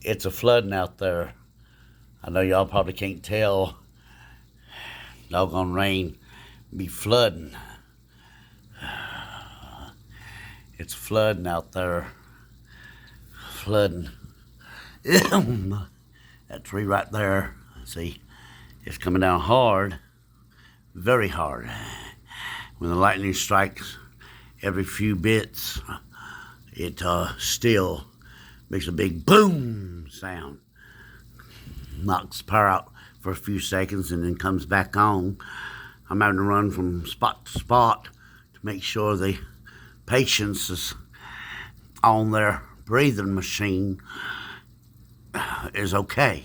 It's a flooding out there. I know y'all probably can't tell. Doggone rain be flooding. It's flooding out there. Flooding. That tree right there, see, it's coming down hard, very hard. When the lightning strikes every few bits, it still makes a big boom sound. Knocks power out for a few seconds and then comes back on. I'm having to run from spot to spot to make sure the patients is on their breathing machine is okay.